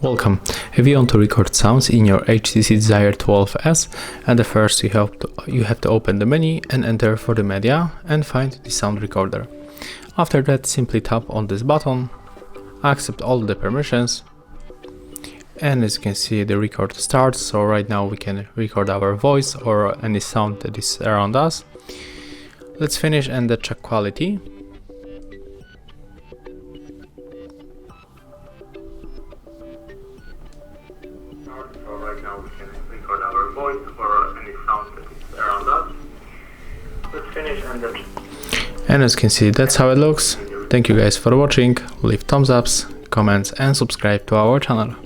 Welcome. If you want to record sounds in your HTC Desire 12S, and the first you have to open the menu and enter for the media and find the sound recorder. After that, simply tap on this button, accept all the permissions, and as you can see the record starts. So right now we can record our voice or any sound that is around us. Let's finish and then check quality. So right now we can record our voice or any sound that is around us. Let's finish and then... And as you can see, that's how it looks. Thank you guys for watching. Leave thumbs ups, comments and subscribe to our channel.